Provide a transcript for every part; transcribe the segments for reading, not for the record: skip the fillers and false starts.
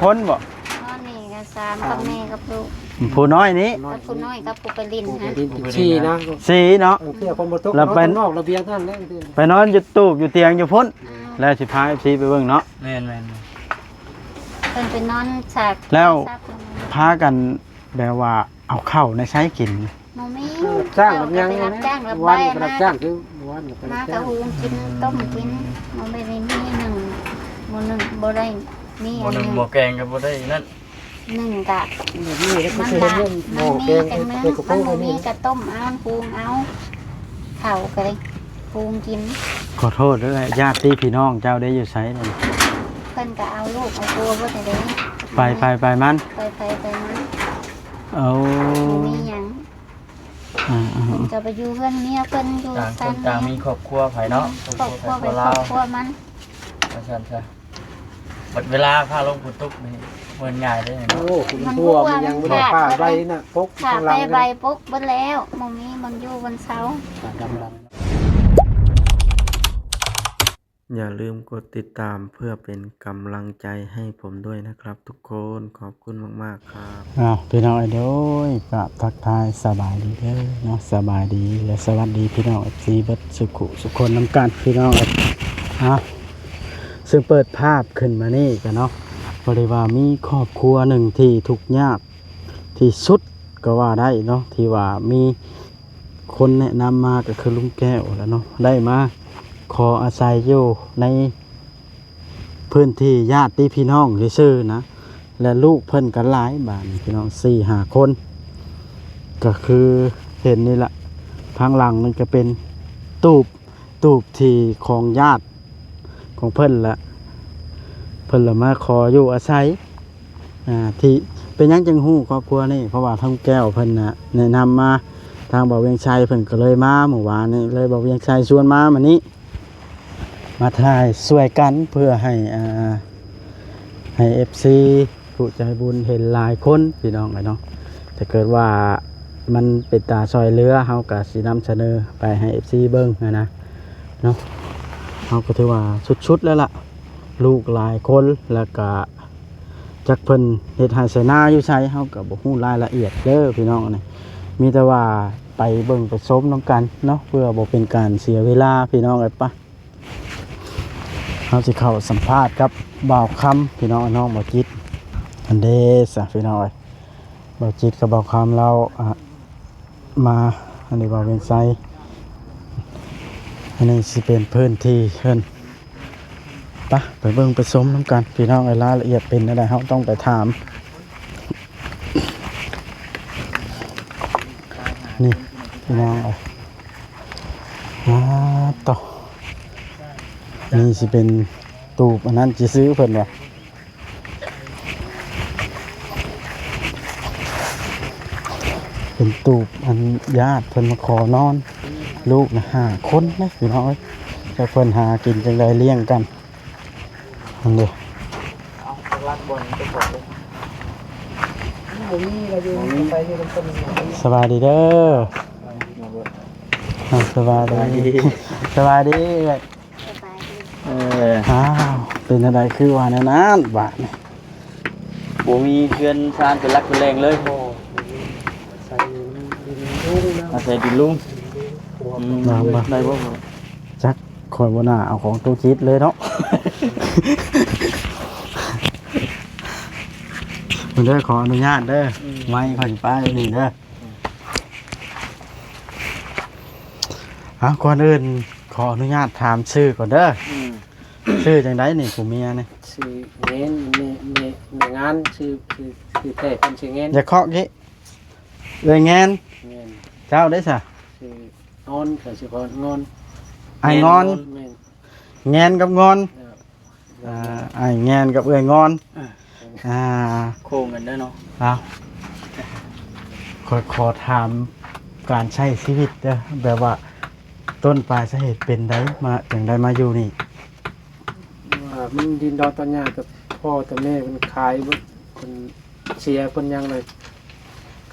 คนบ่นอนนี่ก็3กับแม่กับลูกผู้น้อยนี้กับผู้น้อยกับผู้ไปลินฮะชีนะสี่เนาะเพื่อคนบ่ตกแล้วไปนอกระเบียงท่านแล้วไปนอนอยู่ตูบอยู่เตียงอยู่พุ่นแล้วสิพา FC ไปเบิ่งเนาะแม่นเพิ่นไปนอนฉาก แล้วพากันแบบว่าเอาข้าวในใช้กินบ่มีจ้างกับยัง รับจ้างรับ วัน ใบ รับจ้างคือวันกับ มา จ้าก ะ ง หุงกินต้มกินบ่ได้มีหนึ่งบ่ได้มี ๆ อันนึง หม้อแกงก็บ่ได้นั่น หนึ่งกะ นี่แล้วก็ มัน คือ ละ เรื่องห มั ม้อน แก มี ง จังนึง ไปกับ มั พ่ น อ บ่มี นี่ กะต้มเอาปรุงเอาข้าวก็เลยปรุงกิน ขอโทษด้วยญาติพี่น้องเจ้าได้อยู่ไสนั่น เพิ่นก็เอาลูกเอาตัวบ่ได้เด้ ไปมัน ไปมัน เอา บ่มีหยังเพิ่นก็ไปอยู่เพิ่นเมียเพิ่นอยู่ ต่างค กัน ต่างมีครอบครัวไผเนาะ ครอบครัวไปครอบครัวมัน ว่าซั่นซะบัดเวลาพาลงฝนตกนี่เบิ่นง่ายเด้ โอ้คุณพ่อมันยังไม่ได้ป้าใบน่ะพก ถ้า ข้างห ไป ลัง ใบปุ๊บเบิดแล้วบ่มีมันอยู่บนเสา ดำลัง อย่าลืมกดติดตามเพื่อเป็นกำลังใจให้ผมด้วยนะครับทุกคนขอบคุณมากๆครับ พี่น้องไอ้โดยก็ทักทายสบายดีเด้อเนาะสบายดีและสวัสดีพี่น้อง FC เบิดสุขุสุคนนำกันพี่น้องซึ่งเปิดภาพขึ้นมานี่กันเนาะบริว่ามีครอบครัวหนึ่งที่ทุกข์ยากที่สุดก็ว่าได้เนาะที่ว่ามีคนแนะนำมาก็คือลุงแก้วแล้วเนาะได้มาขออาศัยอยู่ในพื้นที่ญาติพี่น้องซื่อๆนะและลูกเพิ่นกันหลายบ้านพี่น้อง4-5 คนก็คือเห็นนี่แหละทางหลังมันก็เป็นตูบที่ของญาติของเพิ่นละเพิ่นละมาขออยู่อาศัยที่เป็นยังจังหู้ครอบครัวนี่เพราะว่าทั้งแก้วเพิ่นน่ะแนะนำมาทางบ่าวเวียงชัยเพิ่นก็เลยมาเมื่อวานนี้เลยบ่าวเวียงชัยชวนมามื้อนี้มาถ่ายช่วยกันเพื่อให้ FC ผู้ใจบุญเห็นหลายคนพี่น้องเนาะถ้าเกิดว่ามันเป็นตาซอยเรือเฮาก็สินำเสนอไปให้ FC เบิ่งนะเนาะเฮาก็ถือว่าสุดๆแล้วล่ะลูกหลายคนแล้วก็จักเพิ่นเฮ็ดให้ไสนาอยู่ไสเฮาก็บ่ฮู้รายละเอียดเด้อพี่น้องนี่มีแต่ว่าไปเบิ่งไปชมนํกันเนาะเพื่อบ่เป็นการเสียเวลาพี่น้องเอ้ยปะเฮาสิเข้าสัมภาษณ์กับบ่าวคำพี่น้องน้องบ่จิตอันเดสพี่น้องเอ้ยบ่จิตกับบ่าวคำเรามาอันนี้บ่าวเวียงไสอันนี้สิเป็นพื้นที่เพิ่นไปเบิ่งไปชมน้ำกันพี่น้องรายละเอียดเป็นอะไรเขาต้องไปถามนี่พี่น้องต่อนี่สิเป็นตูบอันนั้นจะซื้อเพิ่นวะเป็นตูบอันญาติเพิ่นมาขอนอนลูกนะ5 คนนะพี่น้องจะเพิ่นหากินจังไดเลี้ยงกันนั่นเด้เอาลักบนไปก่อนเลย ผมนี่เราอยู่ไปที่ต้น สบายดีเด้อสบายดีสบายดี สบายดี อ้าวเป็นอะไรคือว่าในนั้นบาทนี่ บ่มีเพื่อนชานเป็นรักเป็นแรงเลย ใส่ดินทุ่งนะ อาศัยดินลุง น้ำบ่ ได้บ่ จักคอยบ่น่าเอาของตู้คิดเลยเนาะมันเด้อขออนุญาตเด้อไม่ขอสิป้าอยู่นี่เด้อก่อนอื่นขออนุญาตถามชื่อก่อนเด้อชื่อจังไดนี่ผู้เมียนี่ ชื่อเงินในงานชื่อแต่เป็นชื่อเงิน อย่าเคาะกี้เลยแงน เงิน เจ้าได้ซะ ชื่อนอนกับชื่องอน ไอ้งอน เงิน แงนกับงอนไอ้แงนกับเอื้อยงอนโค้งกันเด้อเนาะ ขอถามการใช้ชีวิตเด้อแบบว่าต้นปลายสาเหตุเป็นได้มาอย่างใดมาอยู่นี่ ว่ามันดินดอนตอนยากับพ่อแต่แม่มันขายคนเชียร์คนยังเลย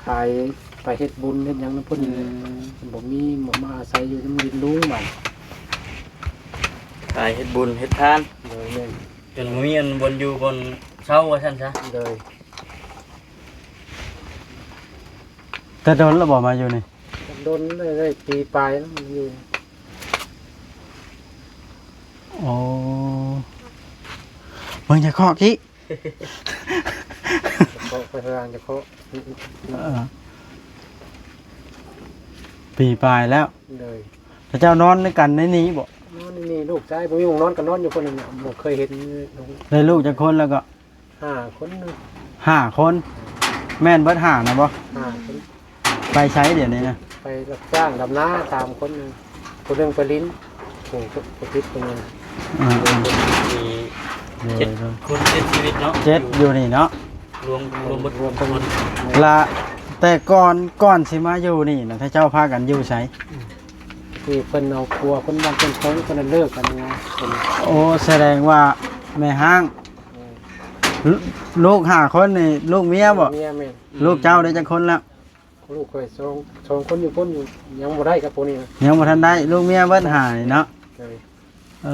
ขายไปเฮ็ดบุญเฮ็ดหยังน้ำพุ่นบ่มีมาอาศัยอยู่น้ำดินลุงมัน ตายเฮ็ดบุญเฮ็ดทาน เลยเนี่ย จนบ่มีอันบนอยู่บน เช้าว่าซั่นซะ เลย แต่โดนแล้วบ่มาอยู่นี่ โดนได้ปีปลายแล้วมันอยู่ โอ้มึงจะเคาะกี้ เขาไปทางจะเขา ปีปลายแล้ว เลย พระเจ้านอนด้วยกันในนี้บ่ นอนนี่ลูกชายผมอยู่นอนกันนอนอยู่คนนึงน่ะผมเคยเห็น ได้ลูกจากคนแล้วก็ 5 คนนึง 5 คน แม่นเบิด5นะบ่ 5 คน ไปใช้เดี๋ยวนี้นะ ไปรับจ้างดำน้า3 คนนึงคนนึงไปลิ้นโอ้โหไปพิษตรงนี้ อ่า มี ๆ เจ็ด เดี๋ยว คนเจ็ดชีวิตเนาะ เจ็ดอยู่นี่เนาะ รวมหมด รวมทั้งหมด ละแต่ก่อนสิมาอยู่นี่นะถ้าเจ้าพากันอยู่ใช้ ที่เพิ่นเอาครัวเพิ่นบางคนเขาเพิ่นเลิกกันไงเพิ่น โอ้แสดงว่าแม่ห้างลูก5 คนนี่ลูกเมียบ่ เมียแม่น ลูกเจ้าได้จักคนแล้ว ลูกเคยสองคนอยู่พ้นอยู่ยังบ่ได้กับพวกนี้นะ ยังบ่ทันได้ลูกเมียเบิดหานี่เนาะ เลย เอ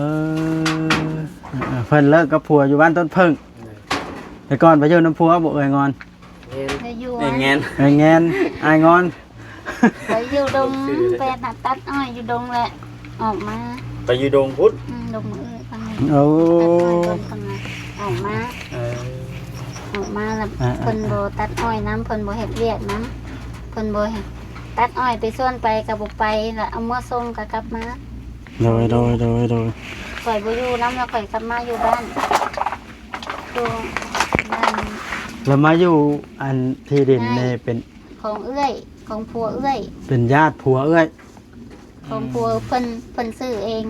อเพิ่นเลิกกับผัวอยู่บ้านต้นเพิ่งแต่ก่อนไปอยู่น้ำผัวบ่เอ่ยงอน เห็น ไปอยู่ เอ้ยแงน เอ่ยแงนอายงอน ไปอยู่ดงไปตัดอ้อยอยู่ดงแหละออกมา ไปอยู่ดงพุทธ ดงมือทางนี้ โอ้ ตัดอ้อยบนทางนั้นออกมา เออ ออกมาแล้วเพิ่นบ่ตัดอ้อยน้ำเพิ่นบ่เฮ็ดเวียกน้ำเพิ่นบ่เฮ็ดตัดอ้อยไปส่วนไปก็บ่ไปแล้วเอามาส่งก็กลับมา โดย ข่อยบ่อยู่น้ำแล้วข่อยกลับมาอยู่บ้านอยู่บ้าน แล้วมาอยู่อันที่ดินนี่เป็น ของเอื้อยของผัวเอื้อย เป็นญาติผัวเอ้ย ของผัวเพิ่นซื้อเอง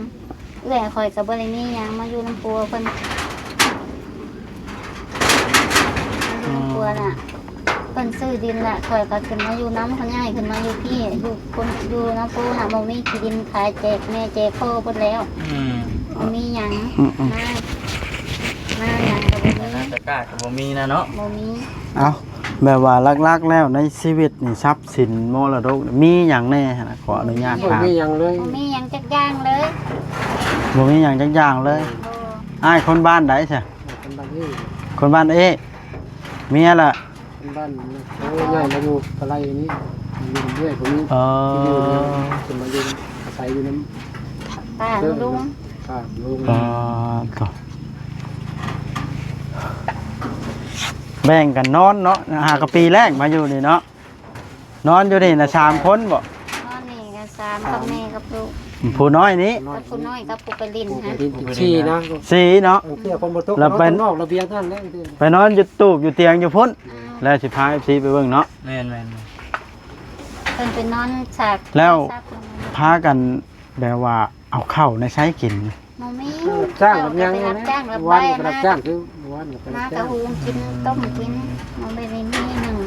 เอื้อยข่อยก็บ่ได้มีหยังมาอยู่น้ำผัวเพิ่นมาอยู่น้ำผัวน่ะเพิ่นซื้อดินละข่อยก็ขึ้นมาอยู่น้ำเขาง่ายขึ้นมาอยู่พี่อยู่คนอยู่น้ำปูน่ะบ่มีที่ดินขายแจกแม่แจกพ่อเพิ่นแล้ว อืม บ่มีหยัง อืม มาหยังก็บ่มี น่าจะกล้าก็บ่มีนะเนาะ บ่มี เอาแบบว่าลักๆแล้วในชีวิตนี่ทรัพย์สินมรดกมีหยังแน่นะขออนุญาต บ่ ถาม มีหยังเลย บ่มีหยังจักอย่างเลย บ่มีหยังจักอย่างเลย โอ้ อ้ายคนบ้านใดซะ คนบ้านนี้ คนบ้านเอ๊ะเมียล่ะ คนบ้านเขาใหญ่มาอยู่ปลายอย่างนี้อยู่เรื่อยผมมี เอ ที่อยู่เนี่ย อ ขึ้นมาอยู่อาศัยอยู่น้ ป้า ำ ลุง ป้าลุง ก็แบ่งกันนอนเนาะหากะปีแรกมาอยู่นี่เนาะนอนอยู่นี่นะ3 คนบ่ นอนนี่ก็3กับแม่กับลูก ผู้น้อยนี้ กับผู้น้อยกับผู้ไปลิน ปลูก ฮะ ดินชี้นะ 4เนาะ เที่ยวคนบ่ตก แล้วไป นอกระเบียงท่านแล้ว ไปนอนอยู่ตูบอยู่เตียงอยู่พุ่นแล้วสิพา FC ไปเบิ่งเนาะ แม่น เพิ่นไปนอนฉาก แล้ว ฉาก พากันแบบว่าเอาข้าวในใช้กิน บ่มี รับจ้างรับยัง ไป ไง รับ นะ จ้างรับ วัน ใบ ก็ มา รับจ้างคือวันก็ไป มา รับ กะ จ้าง หุงกินต้มกินมันไม่ได้มีหนึ่ง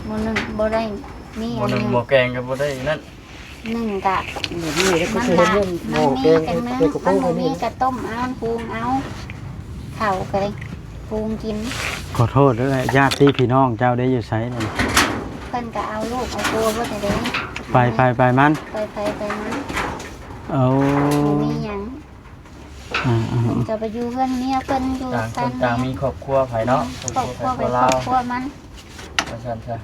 มันหนึ่งบ่ได้มี ห อั ม้อน ห ห นึ่ นึ่ ง ง หม้อแกงก็บ่ได้นั่น หนึ่งกะ นี่แล้วก็ มัน คือ ละ เรื่องห มั ม้อน แก มี ง กันนึง เป็นกระ มั เพาน ะ บ่มี นี่ กะต้มเอาหุงเอาข้าวก็ได้หุงกิน ขอโทษด้วยญาติพี่น้องเจ้าได้อยู่ไสนั่น เพิ่นก็เอาลูกเอาตัวบ่ได้เด้ ไปมัน ไปมัน เอา บ่มีหยัง อ่า เพิ่นก็ไปอยู่เพิ่นเมียเพิ่นอยู่ ต่างค กัน ต่างมีครอบครัวไผเนาะ ครอบครัวไป ครอบครัว คร ลา อบ ว ครัวมัน ว่าซั่นซะ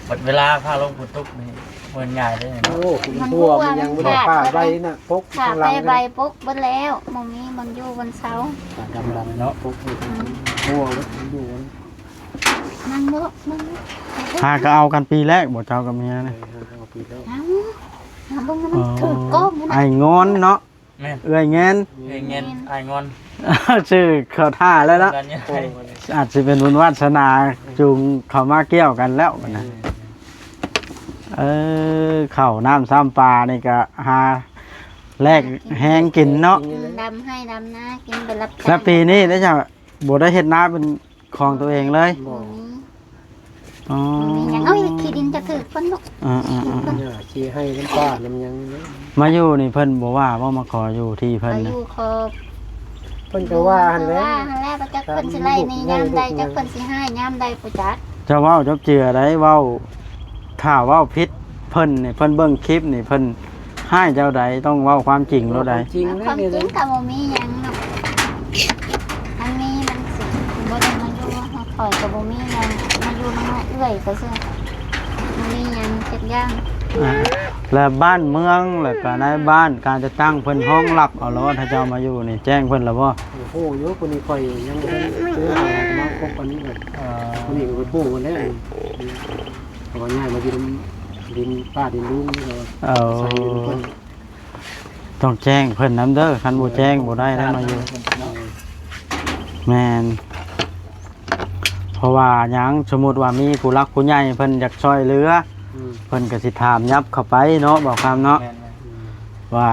บัดเวลาพาลงพุทตุกนี่เพิ่นง่ายเด้ โอ้คุณทั่วมันยังไม่ได้ป้าใบน่ะพก ถ้า ข้างห ไป ลัง ใบปุ๊บเบิดแล้วบ่มีมันอยู่บนเสา ดำดำเนาะพกทั่วมันอยู่ นั่งเนาะนั่งเนาะ พาก็เอากันปีแรกบ่เจ้ากับเมียนะ เอาปีแล้ว เอาเบิ่งให้มันถือก้มนะ ไอ้งอนเนาะ แม่น เอ้ยแงน เอ้ยเงินอ้ายงอน ชื่อเข้าท่าแล้วเนาะ กันเนี่ย โอ้ อาจจะเป็นบุญวาสนาจูงเข้ามาเกี่ยวกันแล้วนะข้าวน้ำซ้ำปลานี่ก็หาแลกแห้งกินเนาะ ดำให้ดำนะกินไปรับจ้าง แล้วปีนี้ได้จะบ่ได้เฮ็ดนาเป็นของตัวเองเลย บ่ อ๋อ มีอย่างเอาอีกขี้ดินจะถือคนลูก เนี่ยชี้ให้น้ำป้าน้ำยัง มาอยู่นี่เพิ่นบ่ว่ามาขออยู่ที่เพิ่น อา นะ ยุขอบ เพิ่นก็ว่าหันแล้ว ว่าหันแล้วประจักษ์เพิ่นสิไล่นี่ยามใดจักเพิ่นสิให้ยามใดประจักษ์ เจะเว้าจบเจือได้เว้าถ้าเว้าผิดเพิ่นนี่เพิ่นเบิ่งคลิปนี่เพิ่นให้เจ้าใดต้องเว้าความจริงโลดใด จริง ค นะ วาม เนี่ย จริงก็บ่มีหยังเนาะอันนี้มันสิบ่ได้ ข่อยกับบ่มีหยังมาอยู่น้ำเอื้อยก็ซื่อบ่มีหยังเฮ็ดย่าง และบ้านเมืองแล้วก็ในบ้านการจะตั้งเพิ่นห้องรับเอาแล้วว่าถ้าเจ้ามาอยู่นี่แจ้งเพิ่นแล้วบ่ โอ้โหเยอะคนนี้คอยยังบ่ได้ซื้อหามาครบอันนี้เลยคนนี้ก็ไปพูดกันแล้วเอาง่ายมาดินป้าดินลุงนี่ก็ เอา ใส่เพิ่น ต้องแจ้งเพิ่นนำเด้อคันบ่แจ้งบ่ได้แล้วมาอยู่แม่นเพราะว่าหยังสมมุติว่ามีผู้รักผู้ใหญ่เพิ่นอยากช่วยเหลือเพิ่นก็สิถามยับเข้าไปเนาะบอกคำเนาะว่า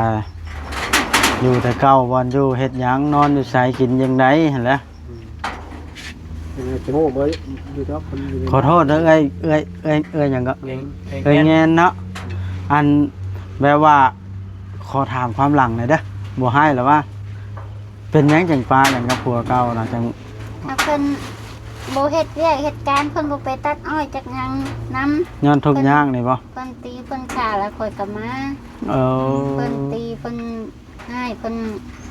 อยู่แต่เก่าวันอยู่เฮ็ดหยังนอนอยู่ไสกินจังไดหั่นแหละ จะโง่เบ่อยู่ดอกคนอยู่ ขอโทษเด้อเอ้ยหยังก็ เลี้ยง เอ้ยแงนเนาะอันแบบว่าขอถามความหลังหน่อยเด้อบ่ให้หรอว่า เป็นหยังจังปาหยังกับผัวเก่าน่ะจัง ถ้าเพิ่นบ่เฮ็ดเวียกเฮ็ดการเพิ่นบ่ไปตัดอ้อยจักหยังนำ ย้อนทุกข์ยากนี่บ่ เพิ่นตีเพิ่นฆ่าแล้วข่อยก็มา เออ เพิ่นตีเพิ่นให้เพิ่น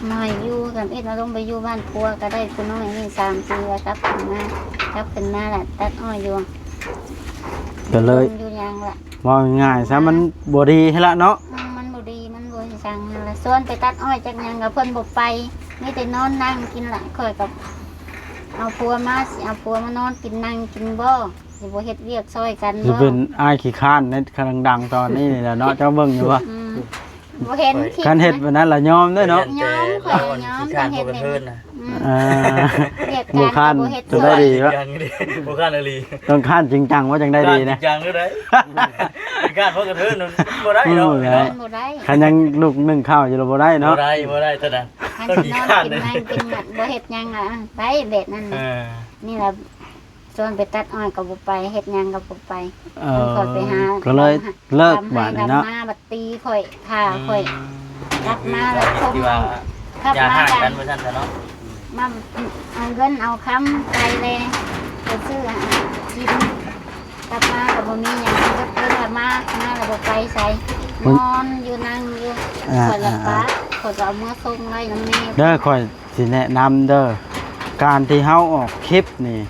มาให้อยู่กันเอ็ดมาลงไปอยู่บ้านปัวก็ได้ผู้น้อยนี่3 ปีแล้วครับขึ้นมาแหละตัดอ้อยอยู่ ก็เลย อยู่หยังล่ะ ว่าง่ายๆซะมันบ่ดีให้ละเนาะ มันบ่ดีมันบ่สิสั่งนั่นล่ะส่วนไปตัดอ้อยจักหยังก็เพิ่นบ่ไปมีแต่นอนนั่งกินล่ะข่อยกับเอาผัวมาสิเอาผัวมานอนกินนั่งกินบ่สิบ่เฮ็ดเวียกซอยกัน สิ บ่ เป็นอ้ายขี้ข้านในกำลังดังตอนนี้นี่แหละเนาะเจ้าเบิ่งอยู่ว่า อืมบ่เห็นคลิป การเฮ็ดแบบนั้นละยอมเด้อเนาะ ย้อมข่อยย้อม การ เฮ็ พว ด ก นี่ เพิ่นน่ะ อ่า เรียก บ่ กา ข้าร น บ่เฮ็ด จะได้ดีวะ ยังนี่บ่ข้านอลี ต้องข้านจริงจังว่าจังได้ดีนะ จังหรือได้การพวกเพิ่นบ่ได้เนาะ บ่ได้ คันยังลูกนึ่งข้าวอยู่แล้วบ่ได้ บ่ เนาะ ได้เท่านั้น ให้ ต้อง สิ กี่ นอน ข้าน กิน เลย นั่งกินหยังบ่เฮ็ดหยังอ่ะไปแบบนั้น เอ น่ะ อ นี่ล่ะส่วนไปตัดอ้อยก็บ่ไปเฮ็ดหยังก็บ่ไป เอ ข่อยไปหา ก็เลยเลิกบาด ทำให้ นี้เนาะ ดำมาบัดตีข่อยฆ่าข่อยรับมาแล้วคม ที่ว่า ขับ อย่า มา ห่าง กั กัน นว่าซั่นซะเนาะ มาเอาเงินเอาคำไปเลยไปซื้อกินกลับมาก็บ่มีหยังก็เพิ่นกลับมาแล้วบ่ไปใส่นอนอยู่นั่งอยู่ข่อยละปะข่อยก็เอามือส่งไว้น้ำแม่ เด้อค่อยสิแนะนำเด้อการที่เฮาออกคลิปนี่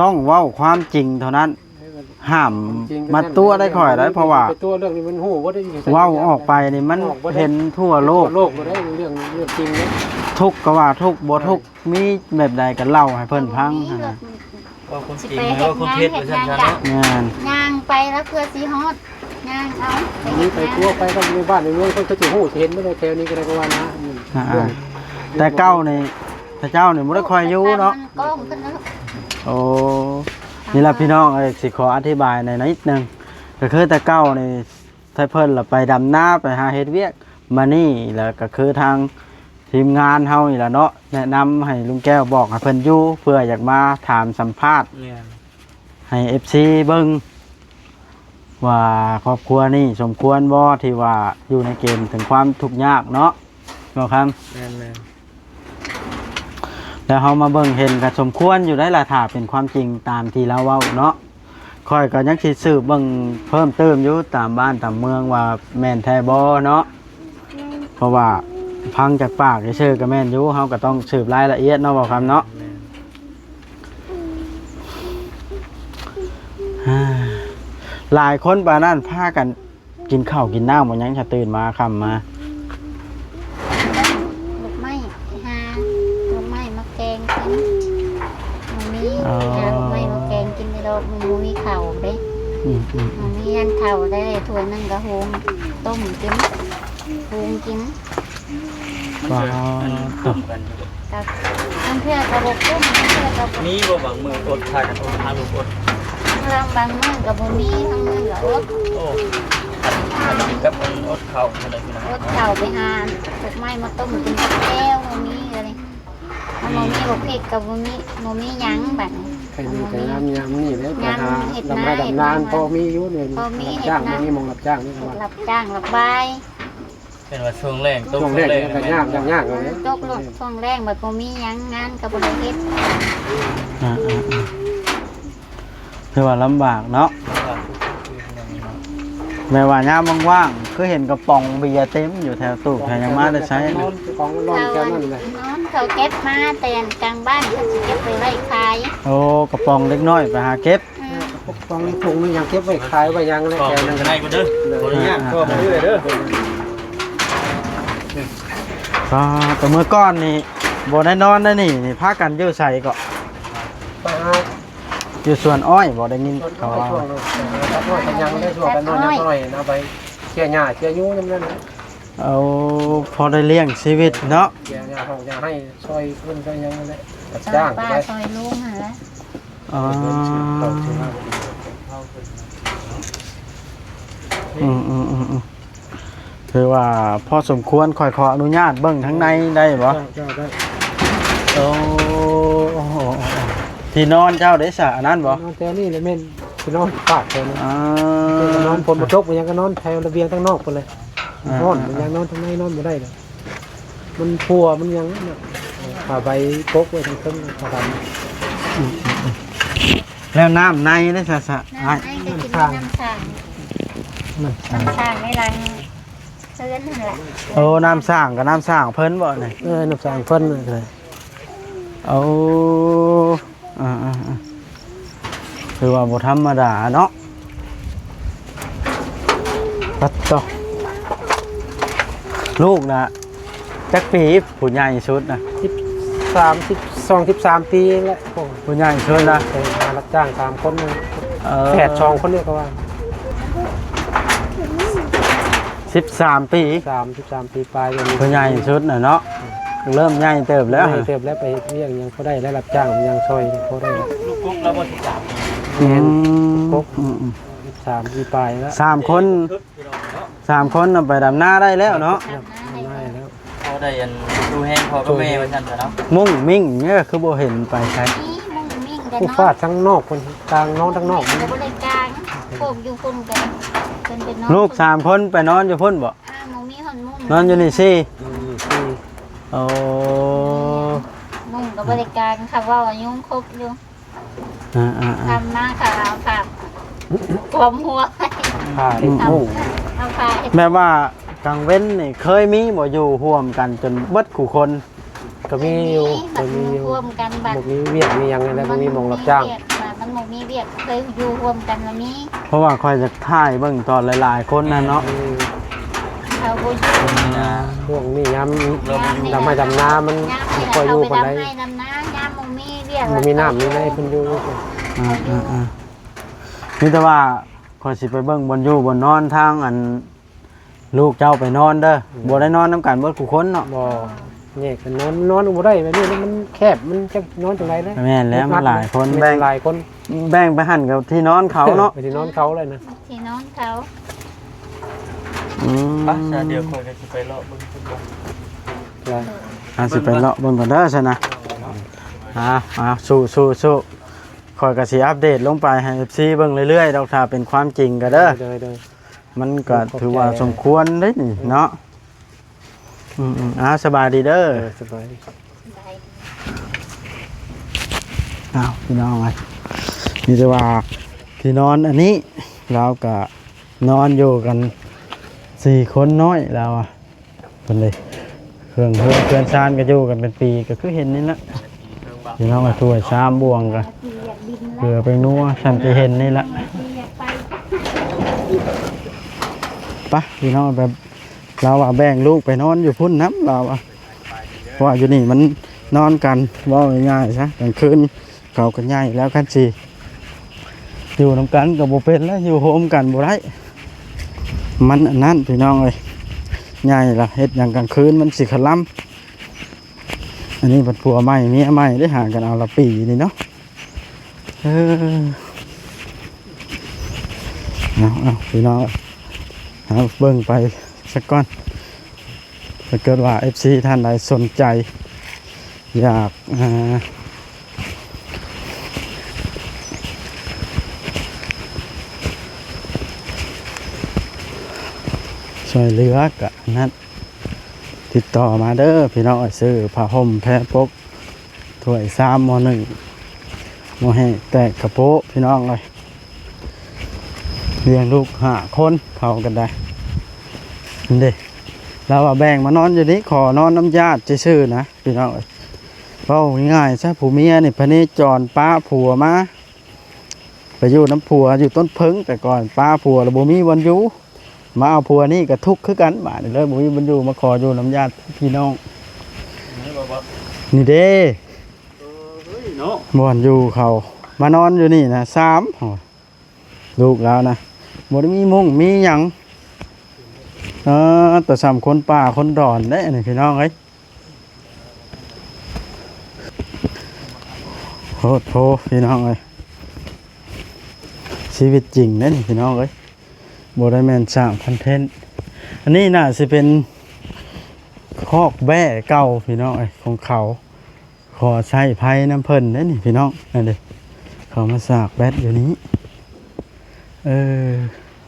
ต้องเว้าความจริงเท่านั้น ห้ามมาตัวได้ค่อยได้เพราะว่า ไปตัวเรื่องนี้มันฮู้บ่ได้อยู่ เว้าออกไปนี่มันเห็นทั่วโลก โลกบ่ได้เรื่องจริงเนาะ ทุกข์ก็ว่าทุกข์บ่ทุกข์มีแบบใดก็เล่าให้เพิ่นฟังหั่นน่ะ ว่าคนจริงหรือว่าคนเท็จว่าซั่นซะเนาะ งาน ย่างไปแล้วเพื่อสิฮอดย่างเอาไป นี่ เฮ็ด ไป งาน ตัวไปก็ในบ้านในเมืองเพิ่นก็สิฮู้สิเห็นบ่ได้แถวนี้ก็ได้ก็ว่านะ อ่าแต่เก้านี่ถ้าเจ้านี่บ่ได้คอยอยู่เนาะ มันก้มขึ้นแล้ว โอ้นี่ล่ะพี่น้องสิขออธิบายในอยนิดนึงก็คือแต่เก้านี่ถ้าเพิ่นล่ะไปดำนาไปหาเฮ็ดเวียกมานี่แล้วก็คือทางทีมงานเฮานี่ล่ะเนาะแนะนำให้ลุงแก้วบอกให้เพิ่นอยู่เพื่ออยากมาถามสัมภาษณ์ เนี่ย ให้ FC เบิ่งว่าครอบครัวนี่สมควรบ่ที่ว่าอยู่ในเกณฑ์ถึงความทุกข์ยากเนาะบ่ครับ แม่น แล้วเฮามาเบิ่งเห็นก็สมควรอยู่ได้ล่ะถ้าเป็นความจริงตามที่เราเว้าเนาะค่อยก็ยังสิสืบเบิ่งเพิ่มเติมอยู่ตามบ้านตามเมืองว่าแม่นแท้บ่เนาะเพราะว่าพังจากปากซื่อๆก็แม่นอยู่เฮาก็ต้องสืบรายละเอียดเนาะบ่ครับเนาะ หลายคนปานนั้นพากันกินข้าวกินน้ำบ่ยังจะตื่นมาค่ำมา ลูกไม้หาลูกไม้มาแกงกินมันมีหาลูกไม้มาแกงกินในดอกมันบ่มีข้าวเด้ อืม มันมีอันข้าวได้ถ้วยนึงก็หุงต้มกินหุงกิน ว้า ต้มกัน กับเพื่อนๆก็บ่กุ้มเพื่อนๆก็บ่ มีบ่บางมืออดทานกันอดทานลูกอด บางมื้อก็บ่มีบางมื้อก็อด โอ้กับอดข้าวอะไรพี่น้อง อดข้าวไปหาลูกไม้มาต้มกินกับแก้วบ่มีอะไรมันบ่มีบ่พริกก็บ่มีหยังบัดนี้ ใครมีแต่ยามนี่แหละไปหาดำนาดำนานพอมีอยู่เนี่ยรับจ้างมีมองรับจ้างนี่ว่า รับจ้างรับบาย เป็นว่าช่วงแรงต้ม ช่วงแรกก็ยากเลย ตกลงช่วงแรกแบบบ่มีหยังงานก็บ่ได้เฮ็ด คือว่าลำบากเนาะแม่ว่ายามว่างๆคือเห็นกระป๋องเบียร์เต็มอยู่แถวตู้แถวยังมาได้ใช้ นอนของนอนแค่นั้นแหละ นอนก เขาเก็บมาแต่กลางบ้านเขาสิเก็บไปไว้ขาย โอ้กระป๋องเล็กน้อยไปหาเก็บ พวกฟังถุงมันยังเก็บไว้ขายไว้ยังเลย ก็ แก มั นั่ น น ก็ ก็ ได้ ได้ กูเด้อบ่ได้ยากก็มาเรื่อยเด้อ ก็แต่เมื่อก่อนนี่บ่ได้นอนได้นี่พากันอยู่ใส่ก็ ไปหา อยู่สวนอ้อยบ่ได้ยินเขาว่า ช่วงน้อยยังได้ช่วงกันน้อยยังน้อยนะไปเชี่ยหญ้าเชี่ยยูนั่นนั่น เอาพอได้เลี้ยงชีวิตเนาะ เชี่ยหญ้าห้องหญ้าให้ซอยเพิ่นก็ยังนั่นแหละ ซอ จ้าย ง ป้า ไป ซอยลุงหั่นแหละ อ๋อ เขาชื่อว่า คือว่าพอสมควรขออนุญาตเบิ่งทั้งในได้บ่ เจ้าได้ โอ้โหที่นอนเจ้าได้สะอันนั้นบ่ นอนแต่นี่เลยแม่นคือนอนปากเลยนะ อ่า ก็นอนฝนมาตกมันยังก็นอนแถวระเบียงข้างนอกไปเลยนอนมันยังนอนข้างในนอนไม่ได้เลยมันพัวมันยังเนี่ยผ่าใบกกไว้ทั้งต้นผ่าใบ แล้วน้ำในได้สะสะ น้ำให้ก็กินน้ำสั่งน้ำสั่งไม่รังเสื้อนั่นแหละ โอ้น้ำสร้างกับน้ำสร้างเพิ่นบ่นี่ น้ำสางเพิ่นเลย เอาคือว่าบ่ธรรมดาเนาะปัดต่อลูกนะจักปีผู้ใหญ่สุดนะ 13 ปีเองแหละพวก ผู้ใหญ่สุดนะ ไปหารับจ้าง3 คนนึง แพทย์ 2 คนเนี่ยก็ว่า 13 ปี 13 ปีปลายยัง ผู้ใหญ่สุดน่ะเนาะเริ่มใหญ่เติบแล้ว เติบแล้วไปเรียกยังเขาได้แล้วรับจ้างยังซอยเขาได้ ลูกกุ๊กแล้วบ่สิจับ 3 ปีปลายแล้ว 3 คนน่ะไปดำนาได้แล้วเนาะ ทำหน้าให้ ได้แล้ว เขาได้อันดูแห้งพอกับแม่ว่าซั่นซะเนาะ มุ่งมิ่งเนี่ยคือบ่เห็นไปใช่ นี่มุ่งมิ่งกัน ผู้ เนาะ ฟาดทั้งนอกคนกลางน้องทั้งนอก ก็บ่ได้กลางโคกอยู่คนกันเป็นน้อง ลูก3 คนไปนอนอยู่พุ่นบ่ หมูมีหอนมุ่ง นอนอยู่นี่สิ ที่ โอ้ มุ่งกับบริการค่ะว่ายุ่งครบอยู่ ทำมาค่ะค่ะกลมหัว ผ่าเอ็นมุ่ง เอาค่ะ แม่ว่ากลางเว้นนี่เคยมีบ่อยู่ร่วมกันจนเบิดคู่คน ก็มีอยู่ก็ มัน มีอยู่ ร่วมกันบั หมกมีเวียกมียังไงแล้วก็มีมองรับจ้าง มันหมกมีเวียกเคยอยู่ร่วมกันแล้วนี้ เพราะว่าคอยจะถ่ายเบิ่งตอนหลายๆคนนั่นเนาะ เขาบ่อยู่ พวกนี้ย้ำดำไม้ดำน้ำมัน ย่ามนี่ คอยอยู่ เขา คน ไป ใด ดำให้ดำน้ำย่ามหมูมีเวียก มันมีน้ำมีในเพิ่นอยู่ นี่แต่ว่าคอยสิไปเบิ่งบนอยู่บนนอนทางอันลูกเจ้าไปนอนเด้อบ่ได้นอนนํกันเบิดคู่คนเนาะ บ่เนี่ยก็นอนบ่ได้แบบนี้มันแคบมันจะนอนจังได๋นะ แม่นแล้วมันหลายคน แบ่ แบ่ ง ง หลายคน แบ่งไปหั่นกับที่นอนเขาเนาะ ไปที่นอนเขาเลยนะ ที่นอนเขา ปะเดี๋ยวค่อยก็สิไปเลาะเบิ่งฟุตบอล สิไปเลาะเบิ่งก่อนเด้อซั่นนะสู้คอยก็สิอัปเดตลงไปให้ FC เบิ่งเรื่อยๆดอกถ้าเป็นความจริงก็เด้อ เด้อ มันก็ถือว่าสมควรเด้นี่เนาะสบายดีเด้อ สบาย พี่น้องไงนี่จะว่าที่นอนอันนี้เราก็นอนอยู่กัน4 คนน้อยเราอ่ะเป็นเลยเครื่องซานก็อยู่กันเป็นปีก็คือเห็นนี่ละพี่น้องมาช่วย3 บ่วงกันเพื่อไปนัวฉันจะเห็นนี่ละปะพี่น้องแบบเราแบ่งลูกไปนอนอยู่พุ่นน้ำเราเพราะว่าอยู่นี่มันนอนกันว่าง่ายๆซะกลางคืนเขากันง่ายแล้วกันสิอยู่น้ำกันกับโบเป็นแล้วอยู่โฮมกันโบได้มันอันนั้นพี่น้องเลยง่ายละเฮ็ดอย่างกลางคืนมันสิขลัมอันนี้เป็นผัวใหม่เมียใหม่ได้ห่างกันเอาละปีนี่เนาะเอาพี่น้องเอาเบิ่งไปสักก้อนถ้าเกิดว่า FC ท่านใดสนใจอยากช่วยเหลือกะนั้นติดต่อมาเด้อพี่น้องซื้อผ้าห่มแพรปกถ้วย3 ม.1 ม.แห้งแตกกระโปะพี่น้องเลยเลี้ยงลูก5 คนเข้ากันได้นี่เด้เราแบ่งมานอนอยู่นี้ขอนอนน้ำญาติซื่อๆนะพี่น้อง เว้าง่ายๆซะผู้เมียนี่พระเนจรป้าผัวมาไปอยู่น้ำผัวอยู่ต้นเพิงแต่ก่อนป้าผัวแล้วบ่มีวันอยู่มาเอาผัวนี่ก็ทุกข์คือกันบาดนี้เลยบ่มีวันอยู่มาขออยู่น้ำญาติพี่น้อง นี่บ่บ่ นี่เด้ เฮ้ยเนาะ บ่อนอยู่เขามานอนอยู่นี่นะ3ลูกแล้วนะบ่ได้มีมุ้งมีหยังแต่สามคนป่าคนดอนได้นี่พี่น้องเอ้ยโหดโพพี่น้องเอ้ยชีวิตจริงเด้นี่พี่น้องเอ้ยบ่ได้แม่นสร้างคอนเทนต์อันนี้น่าสิเป็นคอกแบ้เก่าพี่น้องเอ้ยของเขาขอใช้ไผ่น้ำเพิ่นเด้นี่พี่น้องนั่นเด้เขามาสากแบตอยู่นี้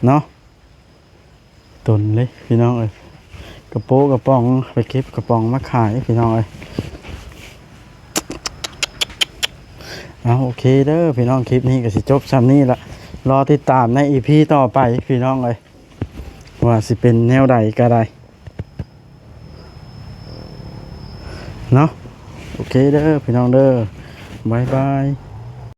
เนาะตนเลยพี่น้องเอ้ยกระโปงกระป๋องไปเก็บกระป๋องมาขายพี่น้องเอ้ยเอาโอเคเด้อพี่น้องคลิปนี้ก็สิจบซ้ำนี้ละรอติดตามในอีพีต่อไปพี่น้องเอ้ยว่าสิเป็นแนวใดก็ได้เนาะโอเคเด้อพี่น้องเด้อบ๊ายบาย